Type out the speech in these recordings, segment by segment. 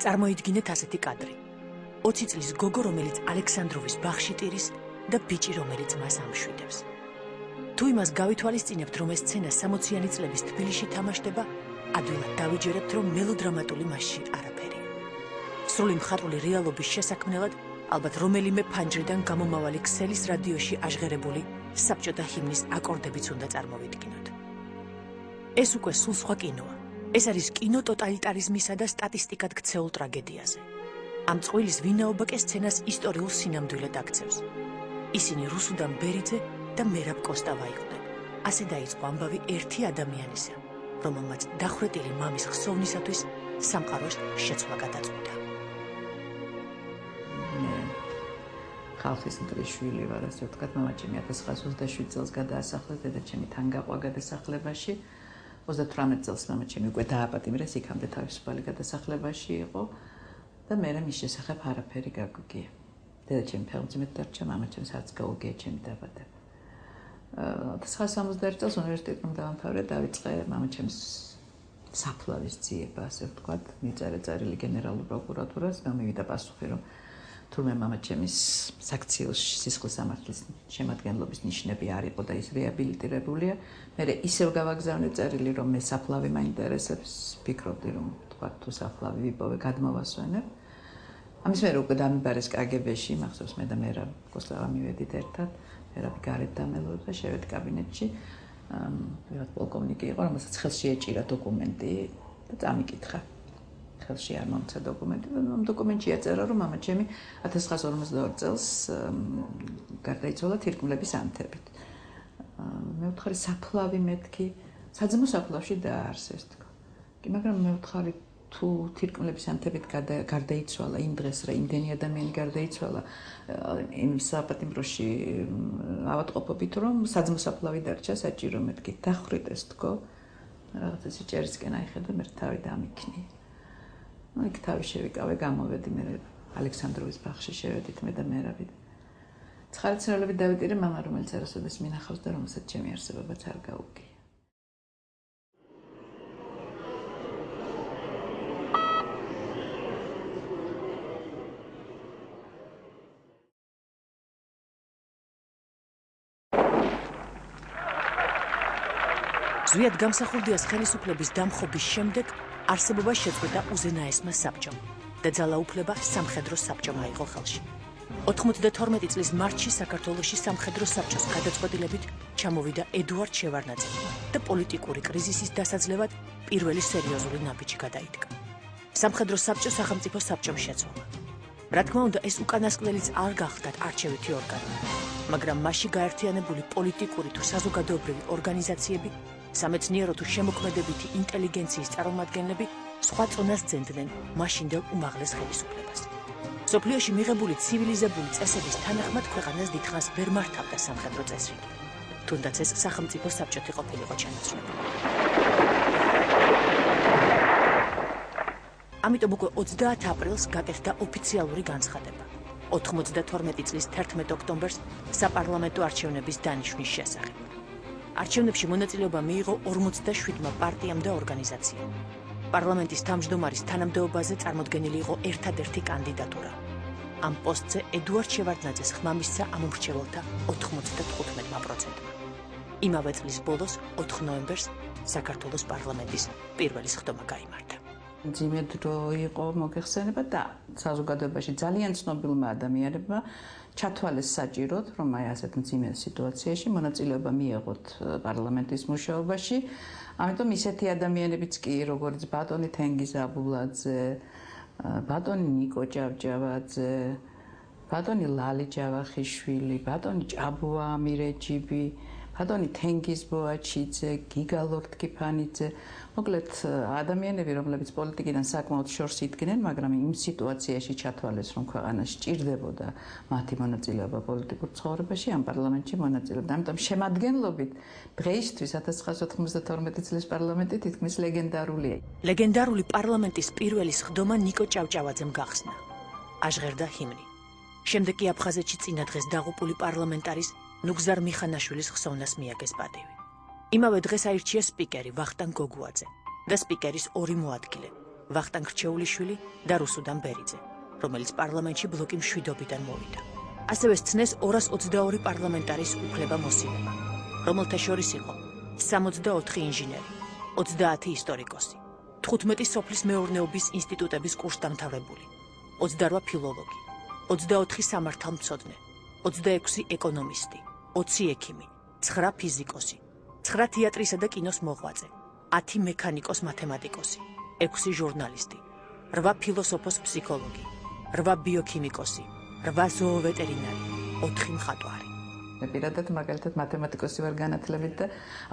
წარმოიდგინეთ ასეთი კადრი. 20 წლის გოგო, რომელიც ალექსანდროვის ბაღში ტირის და ბიჭი, რომელიც მას ამშვიდებს. თუ იმას გავითვალისწინებთ, რომ ეს სცენა 60-იანი წლების თბილისში თამაშდება, ადვილად დავიჯერებთ, რომ მელოდრამატული მასში არაფერია. სრული მხატვრული რეალობის შესაქმნელად ალბათ რომელიმე ფანჯრიდან გამომავალი ქსელის რადიოში აჟღერებული საბჭოთა ჰიმნის აკორდებიც უნდა წარმოვიდგინოთ. ეს უკვე სულ სხვა კინოა. ეს არის კინო ტოტალიტარიზმისა და სტატისტიკად ქცეულ ტრაგედიაზე. ამ წყვილის ვინაობა კი სცენას ისტორიულ სინამდვილედ აქცევს. ისინი რუსუდან ბერიძე და მერაბ კოსტავა იყვნენ. ასე დაიწყო ამბავი ერთი ადამიანისა, რომელმაც დახვრეტილი მამის ხსოვნისათვის სამყაროს შეცვლა გადაწყვიტა. ხალხის მტრის შვილი ვარ, ასე ვთქვათ, მამაჩემი 1927 წელს გადაასახლეს, დედაჩემი თან გაყვა გადასახლებაში. 38 წელს მამაჩემი უკვე დააპატიმრეს, იქამდე თავისუფალი გადასახლებაში იყო და მე მის შესახებ არაფერი გაგვიგია. დედაჩემი ფეხმძიმედ დარჩა, მამაჩემს არც გაუგია ჩემი დაბადება. 1961 წელს უნივერსიტეტი რომ დაამთავრე, დავიწყე მამაჩემს საფლავის ძიება, ასე ვთქვათ, მიწერე წერილი გენერალურ პროკურატურას, გამივიდა პასუხი, რომ თურმე მამაჩემის საქციელში სისხლის სამართლის შემადგენლობის ნიშნები არ იყო და ის რეაბილიტირებულია. მე ისევ გავაგზავნე წერილი, რომ მე საფლავი მაინტერესებს, ფიქრობდი, რომ თქვათ თუ საფლავი ვიპოვე, გადმოვასვენებ. ამის მერე უკვე დამიბარეს კგბ-ში, მახსოვს მე და მერაბ კოსტავა მივედით ერთად, მერაბი გარეთ დამელოდა, შევედი კაბინეტში. ვიღაც პოლკოვნიკი იყო, რომელსაც ხელში ეჭირა დოკუმენტი და წამიკითხა. ხელში არ მომცა დოკუმენტი და ამ დოკუმენტში ეწერა, რომ მამაჩემი 1952 წელს გარდაიცვალა თირკმლების ანთებით. მე ვთხარი საფლავი მეთქი, საძმო საფლავში დააარსეს თქო. კი, მაგრამ მე ვთხარი თუ თირკმლების ანთებით გარდაიცვალა იმ დღეს რა იმდენი ადამიანი გარდაიცვალა იმ საპატიმროში ავადმყოფობით, რომ საძმო საფლავი დარჩა საჭირო მეთქი. დახვრიტეს თქო. რაღაც ეს ჭერისკენ აიხედა, მე თავი დამიქნი. იქ თავი შევიკავე, გამოვედი მე ალექსანდროვის ბაღში შევედით მე და მერაბი. ცხარი ცნობებით დავიტირე მამა, რომელიც არასოდეს მინახავს და რომელსაც ჩემი არსებობაც არ გაუგია. ზვიად გამსახურდიას ხელისუფლების დამხობის შემდეგ არსებობა შეწყვეტა უზენაესმა საბჭომ და ძალაუფლება სამხედრო საბჭომ აიღო ხელში. 92 წლის მარტში საქართველოში სამხედრო საბჭოს გადაწყვეტილებით ჩამოვიდა ედუარდ შევარდნაძე და პოლიტიკური კრიზისის დასაძლევად პირველი სერიოზული ნაბიჯი გადაიდგა. სამხედრო საბჭო სახელმწიფო საბჭომ შეცვალა. რა თქმა უნდა, ეს უკანასკნელიც არ გახდათ არჩევითი ორგანო, მაგრამ მასში გაერთიანებული პოლიტიკური თუ საზოგადოებრივი ორგანიზაციები, სამეცნიერო თუ შემოქმედებითი ინტელიგენციის წარმომადგენლები სხვა წონას ძენდნენ მაშინდელ უმაღლეს ხელისუფლებას. სოფლიოში მიღებული ცივილიზებული წესების თანახმად ქვეყანას დიდხანს ვერ მართავდა სამხედრო წესრიგი, თუნდაც ეს სახელმწიფო საბჭოთი ყოფილიყო ჩანაცვლებული. ამიტომ უკვე 30 აპრილს გაკეთდა ოფიციალური განცხადება 92 წლის 11 ოქტომბერს საპარლამენტო არჩევნების დანიშვნის შესახებ. არჩევნებში მონაწილეობა მიიღო 47 პარტიამ და ორგანიზაციამ. პარლამენტის თავმჯდომარის თანამდებობაზე წარმოდგენილი იყო ერთადერთი კანდიდატურა. ამ პოსტზე ედუარდ შევარდნაძეს ხმა მისცა ამ უმრჩეველთა 95%-მა. იმავე წლის ბოლოს 4 ნოემბერს საქართველოს პარლამენტის პირველი სხდომა გაიმართა. მძიმე დრო იყო მოგეხსენება და საზოგადოებაში ძალიან ცნობილმა ადამიანებმა ჩათვალეს საჭიროდ, რომ აი ასეთ მძიმე სიტუაციაში მონაწილეობა მიეღოთ პარლამენტის მუშაობაში. ამიტომ ისეთი ადამიანებიც კი, როგორც ბატონი თენგიზ აბულაძე, ბატონი ნიკო ჭავჭავაძე, ბატონი ლალი ჯავახიშვილი, ბატონი ჭაბუა ამირეჯიბი, ბატონი თენგიზ ბოაჩიძე, გიგა ლორთქიფანიძე, მოკლედ ადამიანები, რომლებიც პოლიტიკიდან საკმაოდ შორს იდგნენ, მაგრამ იმ სიტუაციაში ჩათვალეს, რომ ქვეყანა სჭირდებოდა მათი მონაწილეობა პოლიტიკურ ცხოვრებაში, ამ პარლამენტში მონაწილეობდა. ამიტომ შემადგენლობით დღეისთვის 1992 წლის პარლამენტი თითქმის ლეგენდარულია. ლეგენდარული პარლამენტის პირველი სხდომა ნიკო ჭავჭავაძემ გახსნა. აჟღერდა ჰიმნი. შემდეგ კი აფხაზეთში წინა დღეს დაღუპული პარლამენტარის ნუგზარ მიხანაშვილის ხსოვნას მიაგეს პატივი. იმავე დღეს აირჩიეს სპიკერი ვახტანგ გოგუაძე და სპიკერის ორი მოადგილე, ვახტანგ რჩეულიშვილი და რუსუდან ბერიძე, რომელიც პარლამენტში ბლოკი მშვიდობიდან მოვიდა. ასევე სცნეს 222 პარლამენტარის უფლება მოსილება, რომელთა შორის იყო 64 ინჟინერი, 30 ისტორიკოსი, 15 სოფლის მეურნეობის ინსტიტუტების კურსდამთავრებული, 28 ფილოლოგი, 24 სამართალმცოდნე, 26 ეკონომისტი, 20 ექიმი, 9 ფიზიკოსი, 9 თეატრისა და კინოს მოღვაწე, 10 მექანიკოს-მათემატიკოსი, 6 ჟურნალისტი, 8 ფილოსოფოს ფსიქოლოგი, 8 ბიოქიმიკოსი, 8 ზოოვეტერინარი, 4 მხატვარი. მე პირადად მაგალითად მათემატიკოსი ვარ განათლებით და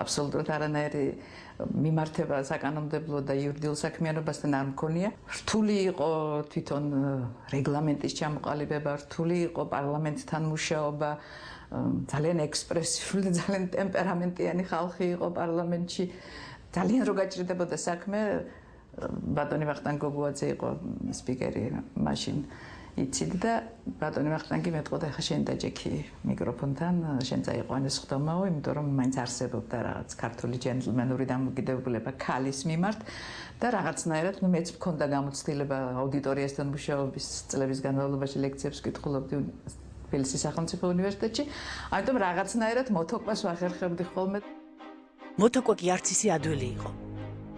აბსოლუტურად არანაირი მიმართება საკანონმდებლო და იურიდიულ საქმიანობასთან არ მქონია. რთული იყო თვითონ რეგლამენტის ჩამოყალიბება, რთული იყო პარლამენტთან მუშაობა, ძალიან ექსპრესიული და ძალიან ტემპერამენტიანი ხალხი იყო პარლამენტში. ძალიან რო გაჭირდებოდა საქმე, ბატონი ვახტანგ გოგუაძე იყო სპიკერი მაშინ. იცით და ბატონი ვახტანგი მეტყოდა ხა შენ დაჯექი მიკროფონთან, შენ წაიყვანე სხდომაო, იმიტომ რომ მაინც არსებობდა რაღაც ქართული ჯენტლმენური დამოკიდებულება ქალის მიმართ და რაღაცნაირად მეც მქონდა გამოცდილება აუდიტორიასთან მუშაობის წლების განმავლობაში ლექციებს ვკითხულობდი თბილისის სახელმწიფო უნივერსიტეტში, ამიტომ რაღაცნაირად მოთოკვას ვახერხებდი ხოლმე. მოთოკვა კი არც ისე ადვილი იყო.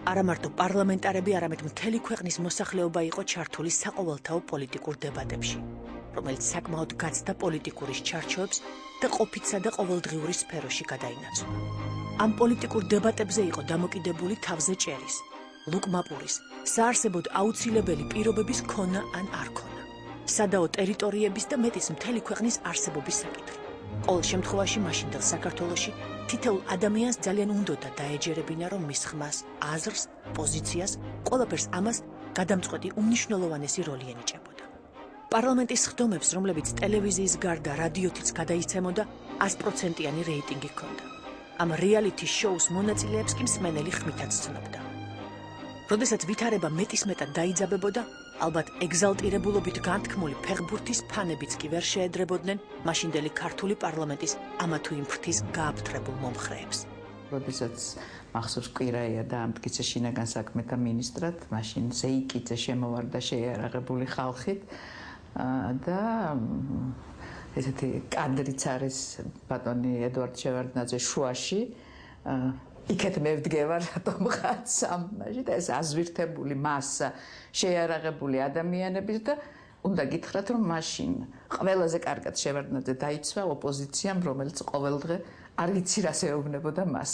არა მარტო პარლამენტარები, არამედ მთელი ქვეყნის მოსახლეობა იყო ჩართული საყოველთაო პოლიტიკურ დებატებში, რომელიც საკმაოდ გაცდა პოლიტიკურის ჩარჩოებს და ყოფითსა და ყოველდღიური სფეროში გადაინაცვლა. ამ პოლიტიკურ დებატებზე იყო დამოკიდებული თავზე ჭერის, ლუკმაპურის, საარსებოდ აუცილებელი პირობების ქონა ან არ ქონა, სადაო ტერიტორიების და მეტის მთელი ქვეყნის არსებობის საკითხი. ყოველ შემთხვევაში მაშინდელ საქართველოში თითოეულ ადამიანს ძალიან უნდოდა დაეჯერებინა, რომ მის ხმას, აზრს, პოზიციას, ყველაფერს ამას გადამწყვეტი უმნიშვნელოვანესი როლი ენიჭებოდა. პარლამენტის სხდომებს, რომლებიც ტელევიზიის გარდა რადიოთიც გადაიცემოდა, 100%-იანი რეიტინგი ჰქონდა. ამ რეალიტი შოუს მონაწილეებს კი მსმენელი ხმითაც ცნობდა. როდესაც ვითარება მეტისმეტად დაიძაბებოდა, ალბათ ეგზალტირებულობით განთქმული ფეხბურთის ფანებიც კი ვერ შეედრებოდნენ მაშინდელი ქართული პარლამენტის ამა თუ იმ ფრთის გააფთრებულ მომხრეებს. როდესაც მახსოვს კვირაია დაამტკიცა შინაგან საქმეთა მინისტრად, მაშინ ზეიკიძე შემოვარდა შეიარაღებული ხალხით და ესეთი კადრიც არის ბატონი ედუარდ შევარდნაძე შუაში იქეთ მე ვდგევარ რატომღაც ამაში და ეს აზვირთებული მასა შეიარაღებული ადამიანების და უნდა გითხრათ რომ მაშინ ყველაზე კარგად შევარდნაძე დაიცვა ოპოზიციამ, რომელიც ყოველდღე არ იცი რას ეუბნებოდა მას.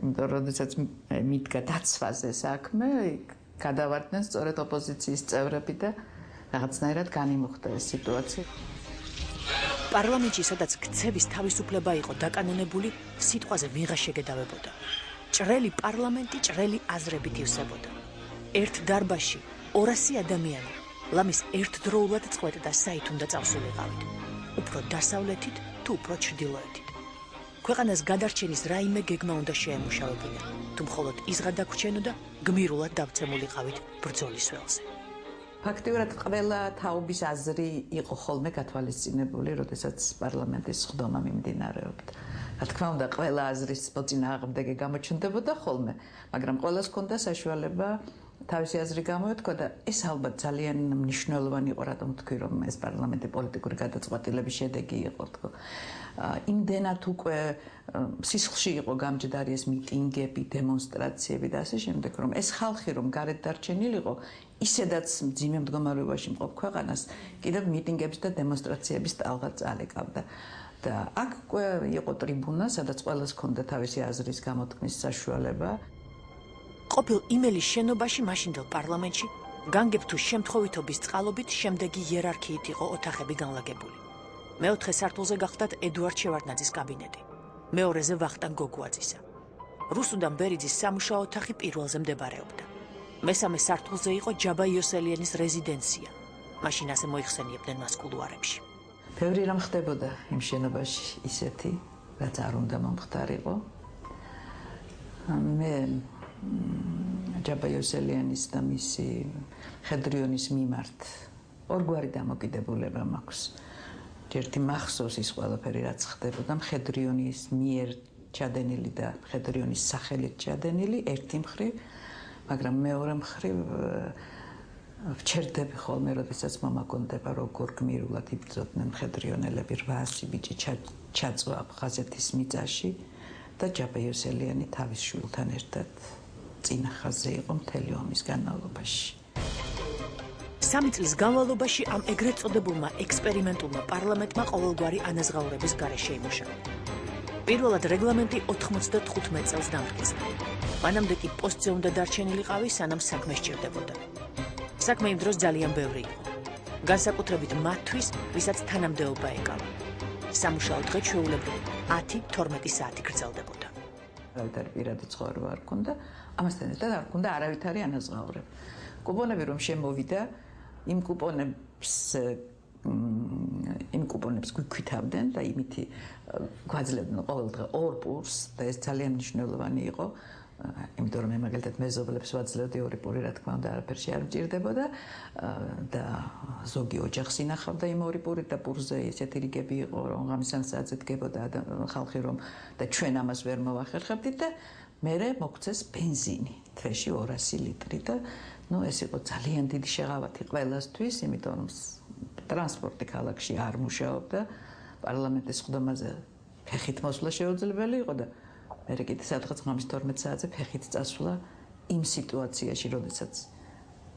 იმიტომ რომ როდესაც მიდგა დაცვაზე საქმე, გადავარდნენ სწორედ ოპოზიციის წევრები და რაღაცნაირად განიმუხტა ეს სიტუაცია. პარლამენტში, სადაც ქცევის თავისუფლება იყო დაკანონებული, სიტყვაზე ვიღა შეგედავებოდა. ჭრელი პარლამენტი ჭრელი აზრებით ივსებოდა. ერთ დარბაზში 200 ადამიანი ლამის ერთდროულად წყვეტდა საით უნდა წავსულიყავით, უფრო დასავლეთით თუ უფრო ჩრდილოეთით. ქვეყანას გადარჩენის რაიმე გეგმა უნდა შეემუშავებინა, თუ მხოლოდ იზღა დაგვრჩენოდა გმირულად დავცემულიყავით ბრძოლის ველზე. ფაქტიურად ყველა თაობის აზრი იყო ხოლმე გათვალისწინებული, როდესაც პარლამენტის სხდომა მიმდინარეობდა. რა თქმა უნდა, ყველა აზრის მოწინააღმდეგე გამოჩნდებოდა ხოლმე, მაგრამ ყველას ჰქონდა საშუალება თავისი აზრი გამოეთქვა და ეს ალბათ ძალიან მნიშვნელოვანი იყო, რატომ თქვი, რომ ეს პარლამენტი პოლიტიკური გადაწყვეტილების შედეგი იყო, თქო. იმდენად უკვე სისხლში იყო გამჯდარი ეს მიტინგები, დემონსტრაციები და ასე შემდეგ, რომ ეს ხალხი რომ გარეთ დარჩენილიყო, ისედაც მძიმე მდგომარეობაში მყოფ ქვეყანას კიდევ მიტინგების და დემონსტრაციების ტალღა წალეკავდა. და აქ იყო ტრიბუნა, სადაც ყველას ჰქონდა თავისი აზრის გამოთქმის საშუალება. ყოფილ იმელის შენობაში მაშინდელ პარლამენტში განგებ თუ შემთხვევითობის წყალობით შემდეგი იერარქიით იყო ოთახები განლაგებული. მეოთხე სართულზე გახლდათ ედუარდ შევარდნაძის კაბინეტი, მეორეზე ვახტანგ გოგუაძისა. რუსუდან ბერიძის სამუშაო ოთახი პირველზე მდებარეობდა. მესამე სართულზე იყო ჯაბა იოსელიანის რეზიდენცია. მაშინ ასე მოიხსენიებდნენ მას კულუარებში. ბევრი რამ ხდებოდა იმ შენობაში ისეთი, რაც არ უნდა მომხდარიყო. მე ჯაბა იოსელიანის და მისი ხედრიონის მიმართ ორგვარი დამოკიდებულება მაქვს. ერთი მახსოვს ის ყველაფერი, რაც ხდებოდა მხედრიონის მიერ ჩადენილი და მხედრიონის სახელით ჩადენილი ერთი მხრივ მაგრამ მეორე მხრივ ვჩერდები ხოლმე, როდესაც მომაგონდება, როგორ გმირულად იბრძოდნენ მხედრიონელები 800 ბიჭი ჩაწვა აფხაზეთის მიწაში და ჯაბა იოსელიანი თავის შვილთან ერთად წინა ხაზზე იყო მთელი ომის განმავლობაში. 3 წლის განმავლობაში ამ ეგრეთ წოდებულმა ექსპერიმენტულმა პარლამენტმა ყოველგვარი ანაზღაურების გარეშე იმუშავა. პირველად რეგლამენტი 95 წელს დამტკიცა. მანამდე კი პოსტზე უნდა დარჩენილიყავი, სანამ საქმე სჭირდებოდა. საქმე იმ დროს ძალიან ბევრი იყო. განსაკუთრებით მათთვის, ვისაც თანამდებობა ეკავა. სამუშაო დღე ჩვეულებრივ 10-12 საათი გრძელდებოდა. არავითარი პირადი ცხოვრება არ ქონდა, ამასთან ერთად არ ქონდა არავითარი ანაზღაურება. კუპონები რომ შემოვიდა, იმ კუპონებს გვიქვითავდნენ და იმითი გვაძლევდნენ ყოველ დღე 2 პურს და ეს ძალიან მნიშვნელოვანი იყო. იმიტომ რომ მაგალითად მეზობლებს ვაძლევდი 2 პური, რა თქმა უნდა, არაფერში არ მჭირდებოდა და ზოგი ოჯახს ინახავდა იმ 2 პურით და პურზე ესეთი რიგები იყო, რომ ღამისან საათზე დგებოდა ხალხი რომ და ჩვენ ამას ვერ მოვახერხებდით და მერე მოგვცეს ბენზინი, თვეში 200 ლიტრი და ეს იყო ძალიან დიდი შეღავათი ყველასთვის, იმიტომ რომ ტრანსპორტი ქალაქში არ მუშაობდა, პარლამენტის ხდომაზე ფეხით მოსვლა შეუძლებელი იყო და მერე კიდე სადღაც ღამის 12 საათზე ფეხით წასვლა იმ სიტუაციაში, როდესაც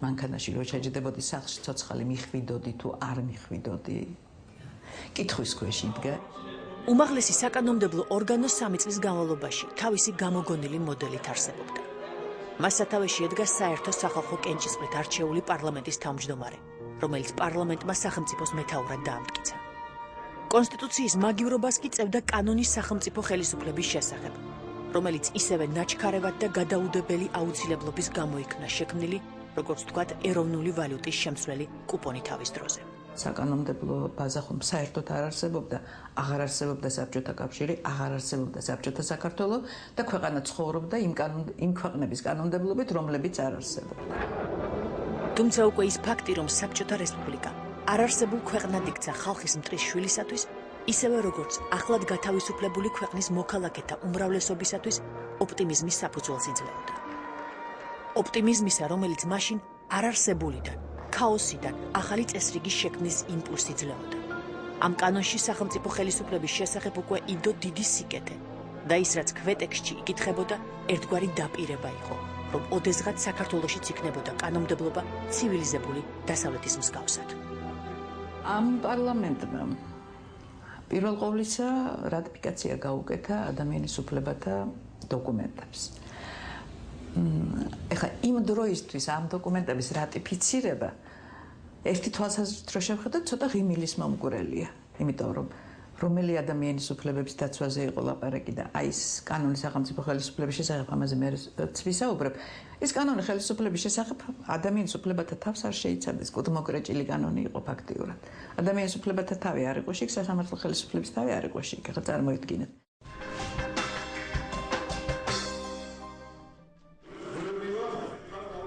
მანქანაში რო ჩაჯდებოდი სახლში ცოცხალი მიხვიდოდი თუ არ მიხვიდოდი, კითხვის ქვეშ იდგა. უმაღლესი საკანონმდებლო ორგანო 3 წლის განმავლობაში თავისი გამოგონილი მოდელით არსებობდა. მას სათავეში ედგა საერთო სახალხო კენჭისყრით არჩეული პარლამენტის თავმჯდომარე, რომელიც პარლამენტმა სახელმწიფოს მეთაურად დაამტკიცა. კონსტიტუციის მაგივრობას კი წევდა კანონის სახელმწიფო ხელისუფლების შესახებ, რომელიც ისევე ნაჩქარევად და გადაუდებელი აუცილებლობის გამო იქნა შექმნილი, როგორც ვთქვათ, ეროვნული ვალუტის შემცვლელი კუპონი თავის დროზე. საკანონმდებლო ბაზა ხომ საერთოდ არ არსებობდა, აღარ არსებობდა საბჭოთა კავშირი, აღარ არსებობდა საბჭოთა საქართველო და ქვეყანა ცხოვრობდა იმ ქვეყნების კანონმდებლობით, რომლებიც არ არსებობდა. თუმცა უკვე ის ფაქტი, რომ საბჭოთა რესპუბლიკა არარსებულ ქვეყნად იქცა ხალხის მტრის შვილისათვის, ისევე როგორც ახლად გათავისუფლებული ქვეყნის მოქალაქეთა უმრავლესობისათვის ოპტიმიზმის საფუძველს იძლეოდა. ოპტიმიზმისა, რომელიც მაშინ არარსებულიდან, ქაოსიდან ახალი წესრიგის შექმნის იმპულსი იძლეოდა. ამ კანონში სახელმწიფო ხელისუფლების შესახებ უკვე იდო დიდი სიკეთე და ის, რაც ქვეტექსტში იკითხებოდა, ერთგვარი დაპირება იყო, რომ ოდესღაც საქართველოშიც იქნებოდა კანონმდებლობა ცივილიზებული დასავლეთის მსგავსად. ამ პარლამენტმა პირველ ყოვლისა რატიფიკაცია გაუკეთა ადამიანის უფლებათა დოკუმენტებს. ეხლა იმ დროისთვის ამ დოკუმენტების რატიფიცირება ერთი თვალსაზრისით რო შევხედოთ, ცოტა ღიმილის მომგვრელია, იმიტომ რომ რომელი ადამიანის უფლებების დაცვაზე იყო ლაპარაკი და აი ეს კანონი სახელმწიფო ხელისუფლების შესახებ, ამაზე მე ვისაუბრებ. ეს კანონი ხელისუფლების შესახებ ადამიანის უფლებათა თავს არ შეიცადეს, კუდმოგრეჭილი კანონი იყო ფაქტიურად. ადამიანის უფლებათა თავი არ იყო შიგ, სასამართლო ხელისუფლების თავი არ იყო შიგ. ახლა წარმოიდგინეთ.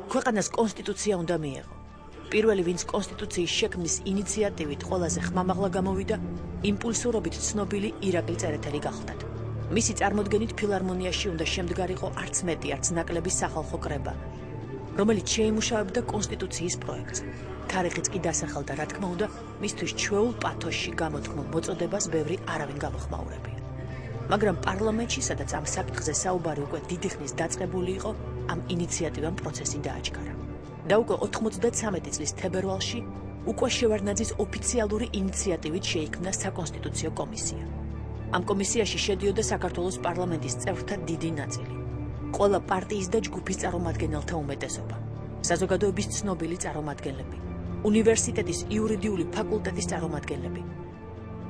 ქვეყანას კონსტიტუცია უნდა მიეღო. პირველი, ვინც კონსტიტუციის შექმნის ინიციატივით ყველაზე ხმამაღლა გამოვიდა, იმპულსურობით ცნობილი ირაკლი წერეთელი გახლდათ. მისი წარმოდგენით ფილარმონიაში უნდა შემდგარიყო არც მეტი, არც ნაკლები სახალხო კრება, რომელიც შეიმუშავებდა კონსტიტუციის პროექტს. თარიღიც კი დასახელდა, რა თქმა უნდა, მისთვის ჩვეულ პათოსში გამოთქმულ მოწოდებას ბევრი არავინ გამოხმაურებია. მაგრამ პარლამენტში, სადაც ამ საკითხზე საუბარი უკვე დიდი ხნის დაწყებული იყო, ამ ინიციატივამ პროცესი დააჩქარა. და უკვე 93 წლის თებერვალში უკვე შევარდნაძის ოფიციალური ინიციატივით შეიქმნა საკონსტიტუციო კომისია. ამ კომისიაში შედიოდა საქართველოს პარლამენტის წევრთა დიდი ნაწილი, ყველა პარტიის და ჯგუფის წარმომადგენელთა უმეტესობა, საზოგადოების ცნობილი წარმომადგენლები, უნივერსიტეტის იურიდიული ფაკულტეტის წარმომადგენლები,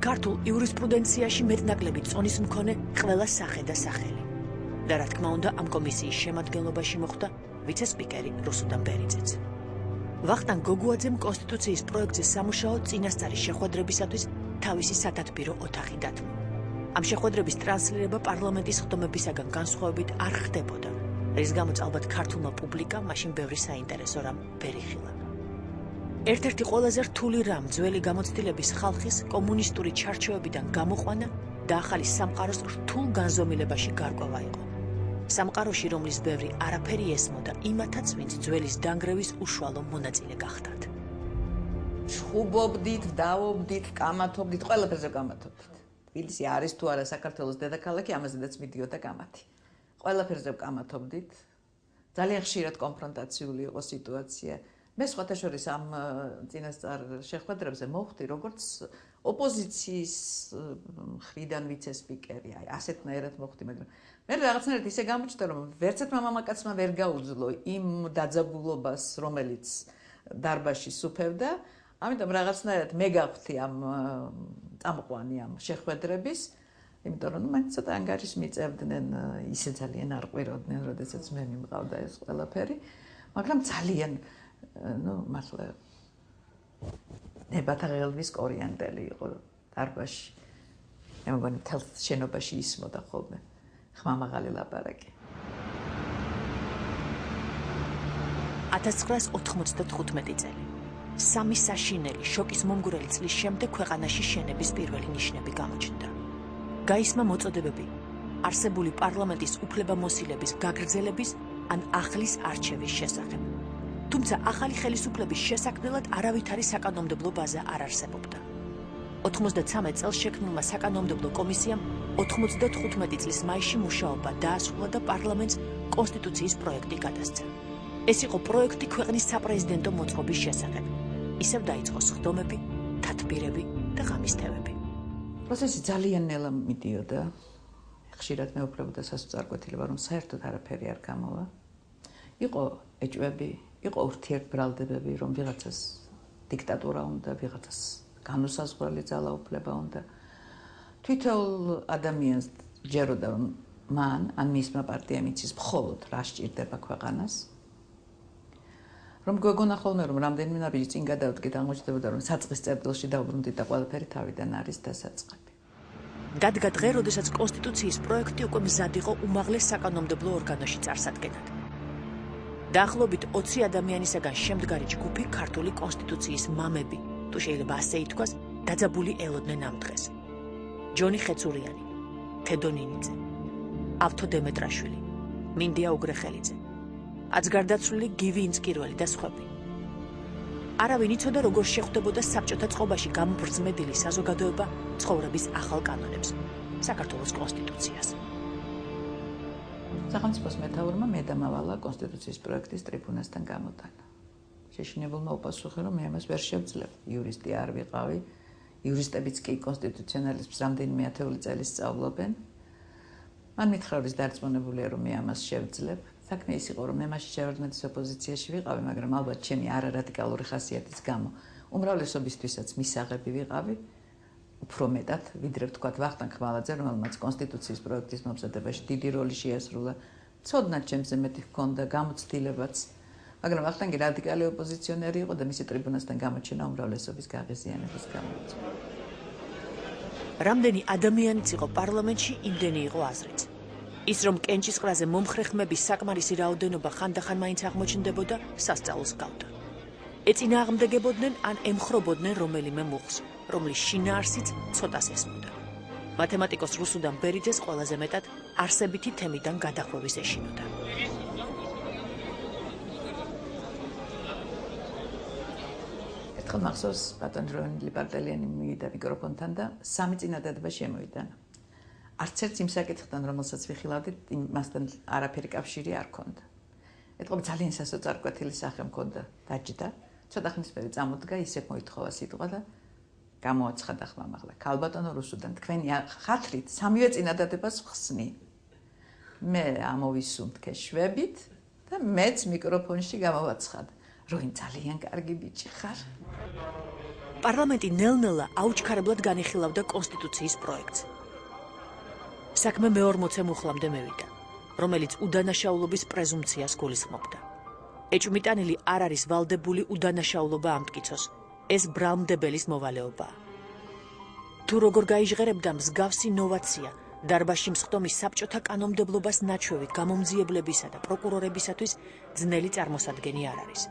ქართულ იურისპრუდენციაში მეტნაკლები წონის მქონე ყველა სახე და სახელი. და რა თქმა უნდა, ამ კომისიის შემადგენლობაში მოხვდა ვიცე-სპიკერი რუსუდან ბერიძეც. ვახტანგ გოგუაძემ კონსტიტუციის პროექტზე სამუშაო წინასწარი შეხვედრებისათვის თავისი სათათბირო ოთახი დათმო. ამ შეხვედრების ტრანსლირება პარლამენტის ხდომებისაგან განსხვავებით არ ხდებოდა, რის გამოც ალბათ ქართულმა პუბლიკამ მაშინ ბევრი საინტერესო რამ ვერ იხილა. ერთ-ერთი ყველაზე რთული რამ ძველი გამოცდილების ხალხის კომუნისტური ჩარჩოებიდან გამოყვანა და ახალი სამყაროს რთულ განზომილებაში გარკვევა იყო. სამყაროში, რომლის ბევრი არაფერი ესმოდა, იმათაც, ვინც ძველის დანგრევის უშუალო მონაწილე გახდათ. შხუბობდით, დავობდით, კამათობდით, ყველაფერზე კამათობდით. თბილისი არის თუ არა საქართველოს დედაქალაქი, ამაზედაც მიდიოდა კამათი. ყველაფერზე კამათობდით. ძალიან ხშირად კონფრონტაციული იყო სიტუაცია. მე სხვათა შორის ამ წინასწარ შეხვედრებზე მოვხვდი, როგორც ოპოზიციის მხრიდან ვიცე-სპიკერი, ასეთნაირად მოვხვდი, მაგრამ მე რაღაცნაირად ისე გამოჩნდა, რომ ვერცერთმა მამაკაცმა ვერ გაუძლო იმ დაძაბულობას, რომელიც დარბაზში სუფევდა, ამიტომ რაღაცნაირად მე გავხდი ამ წამყვანი ამ შეხვედრების, იმიტომ რომ მან ცოტა ანგარიშს მიწევდნენ, ისე ძალიან არ ყვიროდნენ, როდესაც მე მიმყავდა ეს ყველაფერი, მაგრამ ძალიან მართლა ნებათა ღელვის კორიანდელი იყო დარბაზში. მე მგონი მთელ შენობაში ისმოდა ხოლმე ხმამაღალი ლაპარაკი. 1995 წელი. სამი საშინელი შოკის მომგვრელი წლის შემდეგ ქვეყანაში შენების პირველი ნიშნები გამოჩნდა. გაისმა მოწოდებები არსებული პარლამენტის უფლებამოსილების გაგრძელების ან ახლის არჩევის შესახებ. თუმცა ახალი ხელისუფლების შესაქმნელად არავითარი საკანონმდებლო ბაზა არ არსებობდა. 93 წელს შექმნილმა საკანონმდებლო კომისიამ 95 წლის მაისში მუშაობა დაასრულა და პარლამენტს კონსტიტუციის პროექტი გადასცა. ეს იყო პროექტი ქვეყნის საპრეზიდენტო მოწყობის შესახებ. ისევ დაიწყო სხდომები, თათბირები და ღამისთევები. პროცესი ძალიან ნელა მიდიოდა. ხშირად მეუფლებოდა სასწარკვეთილება, რომ საერთოდ არაფერი არ გამოვა. იყო ეჭვები, იყო ურთიერთბრალდებები, რომ ვიღაცას დიქტატურა უნდა, ვიღაცას განუსაზღვრელი ძალაუფლება უნდა. თვითონ ადამიანს ჯეროდა, რომ მან ან მისმა პარტიამ იცის მხოლოდ რა სჭირდება ქვეყანას. რომ გვეგონა ხოლმე, რომ რამდენიმე ნაბიჯი წინ გადავდგეთ, აღმოჩნდებოდა, რომ საწყის წერტილში დავბრუნდით და ყველაფერი თავიდან არის დასაწყები. დადგა დღე, როდესაც კონსტიტუციის პროექტი უკვე მზად იყო უმაღლეს საკანონმდებლო ორგანოში წარსადგენად. დაახლოებით 20 ადამიანისაგან შემდგარი ჯგუფი ქართული კონსტიტუციის მამები, თუ შეიძლება ასე ითქვას, დაძაბული ელოდნენ ამ დღეს. ჯონი ხეცურიანი, თედო ნინიძე, ავთო დემეტრაშვილი, მინდია უგრეხელიძე, აცგარდაცვლილი გივი ინწკირველი და სხვები. არავინ იცოდა, როგორ შეხვდებოდა საბჭოთა წყობაში გამობრძმედილი საზოგადოება ცხოვრების ახალ კანონებს, საქართველოს კონსტიტუციას. სახელმწიფოს მეთაურმა მედამავალა კონსტიტუციის პროექტის ტრიბუნასთან გამოტანა. შეშინებულმა უპასუხა, რომ მე ამას ვერ შევძლებ. იურისტი არ ვიყავი, იურისტებიც კი კონსტიტუციონალიზმს რამდენიმე ათეული წელი სწავლობენ. მან მითხრა, რომ დარწმუნებულია, რომ მე ამას შევძლებ. საქმე ის იყო, რომ მე მაშინ შევარდნეთის ოპოზიციაში ვიყავი, მაგრამ ალბათ ჩემი არარადიკალური ხასიათის გამო უმრავლესობისთვისაც მისაღები ვიყავი. უფრო მეტად, ვიდრე ვთქვათ ვახტანგ ხმალაძე, რომელმაც კონსტიტუციის პროექტის მომზადებაში დიდი როლი შეასრულა. ცოდნად ჩემზე მეტი ჰქონდა გამოცდილებაც, მაგრამ ვახტანგი რადიკალი ოპოზიციონერი იყო და მისი ტრიბუნასთან გამოჩენა უმრავლესობის გაღიზიანების გამოიწვია. რამდენი ადამიანიც იყო პარლამენტში, იმდენი იყო აზრიც. ის, რომ კენჭისყრაზე მომხრე ხმების საკმარისი რაოდენობა ხანდახან მაინც აღმოჩნდებოდა, სასწაულს გავდა. ეწინააღმდეგებოდნენ ან ემხრობოდნენ რომელიმე მუხლს, რომლის შინაარსიც ცოტას ესმოდა. მათემატიკოს რუსუდან ბერიძეს ყველაზე მეტად არსებითი თემიდან გადახვევის ეშინოდა. ერთხელ მახსოვს ბატონ დროინილი პარტელიანი მივიდა მიკროფონთან და სამი წინადადება შემოიტანა. არც ერთ იმ საკითხთან, რომელსაც ვიხილავდით, იმასთან არაფერი კავშირი არ ჰქონდა. ეთქობა ძალიან სასოწარკვეთილი სახე მქონდა, დაჯდა, ცოტა ხნის პერი წამოდგა, ისე მოითხოვა სიტყვა და გამოაცხადა ხმამაღლა. ქალბატონო რუსუდან, თქვენი ხათრით სამივე წინადადებას ვხსნი. მე ამოვისუნთქე შვებით და მეც მიკროფონში გამოვაცხადა. როინ ძალიან კარგი ბიჭი ხარ. პარლამენტი ნელ-ნელა აუჩქარებლად განიხილავდა კონსტიტუციის პროექტს. საქმე მე-40 მუხლამდე მევიდა, რომელიც უდანაშაულობის პრეზუმპციას გულისხმობდა. ეჭვმიტანილი არ არის ვალდებული უდანაშაულობა ამტკიცოს. ეს ბრალმდებელის მოვალეობაა. თუ როგორ გაიჟღერებდა მსგავსი ნოვაცია, დარბაზში მსხდომის საბჭოთა კანონმდებლობას ნაჩვევი გამომძიებლებისა და პროკურორებისათვის ძნელი წარმოსადგენი არ არის.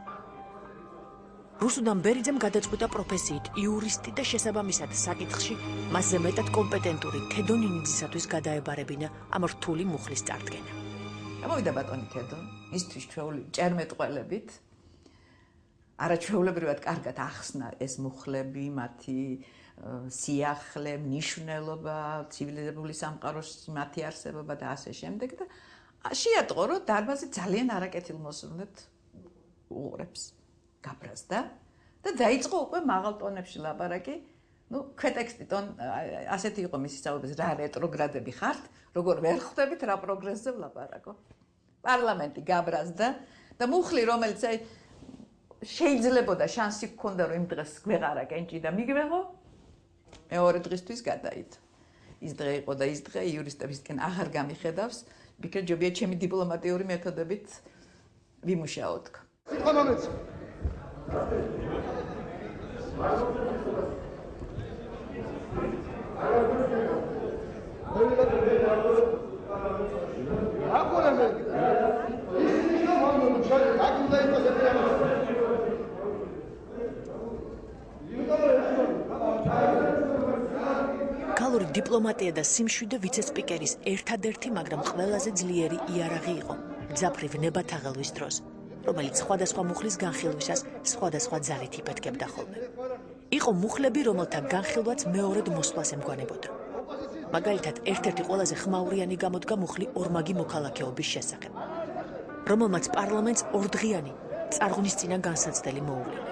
რუსუდან ბერიძემ გადაწყვიტა პროფესიით იურისტი და შესაბამისად საკითხში მასზე მეტად კომპეტენტური თედო ნინიძისათვის გადაებარებინა ამ რთული მუხლის წარდგენა. გამოვიდა ბატონი თედო, მისთვის ჩვეული ჭერმეტყველებით. არაჩვეულებრივად კარგად ახსნა ეს მუხლები, მათი სიახლე, მნიშვნელობა, ცივილიზებული სამყაროს მათი არსებობა და ასე შემდეგ და შეატყო, რომ დარბაზი ძალიან არაკეთილმოსურნედ უყურებს, გაბრაზდა და დაიწყო უკვე მაღალ ტონებში ლაპარაკი. ქვეტექსტი ასეთი იყო მისი სწავლების, რა რეტროგრადები ხართ, როგორ ვერ ხვდებით რა პროგრესზე ვლაპარაკო. პარლამენტი გაბრაზდა და მუხლი, რომელიც შეიძლებოდა შანსი გქონდა, რომ იმ დღეს გვეყარა კენჭი და მიგვეღო, მეორე დღისთვის გადაიდო. ის დღე იყო და ის დღე იურისტებისკენ აღარ გამიხედავს, ვიქნებ ჯობია ჩემი დიპლომატიური მეთოდებით ვიმუშაოთ. სიტყვა მომეც. გალური დიპლომატია და სიმშვიდე ვიცე-სპიკერის ერთადერთი, მაგრამ ყველაზე ძლიერი იარაღი იყო მძაფრი ვნებათაღელვის დროს, რომელიც სხვადასხვა მუხლის განხილვისას სხვადასხვა ძალით იფეთქებდა ხოლმე. იყო მუხლები, რომელთა განხილვაც მეორედ მოსვლას ემგვანებოდა. მაგალითად, ერთ-ერთი ყველაზე ხმაურიანი გამოდგა მუხლი ორმაგი მოქალაქეობის შესახებ, რომელმაც პარლამენტს ორდღიანი წარღვნისწინა განსაცდელი მოუვლინა.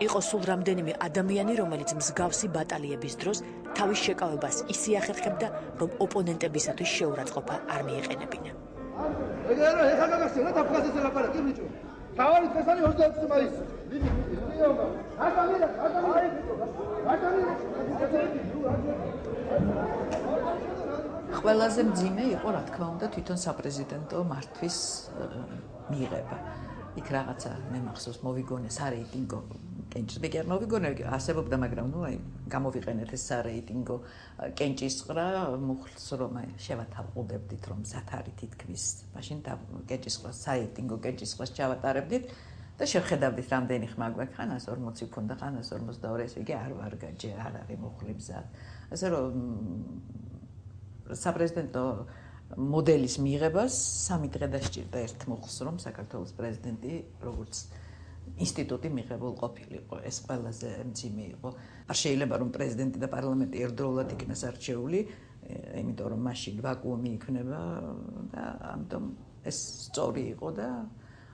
იყო სულ რამდენიმე ადამიანი, რომელიც მსგავსი ბატალიების დროს თავის შეკავებას ისე ახერხებდა, რომ ოპონენტებისათვის შეურაცხყოფა არ მიეყენებინა. ყველაზე მძიმე იყო, რა თქმა უნდა, თვითონ საპრეზიდენტო მართვის მიღება. იქ რაღაცა მე მახსოვს მოვიგონე სარეიტინგო კენჭის ბეკერ მოვიგონე არსებობდა, მაგრამ გამოვიყენეთ ეს სარეიტინგო კენჭისყრა მუხლს რომ შევათავყუდებდით, რომ ზათარი თითქმის მაშინ კენჭისყრას საიტინგო კენჭისყრას ჩავატარებდით და შევხედავდით რამდენი ხმა გვაქვს, ხან 140 ქონდა, ხან 142, ესე იგი არ ვარ გაჯე, არ არის მუხლი მზად. ასე რომ საპრეზიდენტო მოდელის მიღებას 3 დღე დასჭირდა ერთ მუხლს, რომ საქართველოს პრეზიდენტი როგორც ინსტიტუტი მიღებულ ყოფილიყო. ეს ყველაზე მძიმე იყო. არ შეიძლება რომ პრეზიდენტი და პარლამენტი ერთდროულად იქნას არჩეული, იმიტომ რომ მაშინ ვაკუუმი იქნება და ამიტომ ეს სწორი იყო და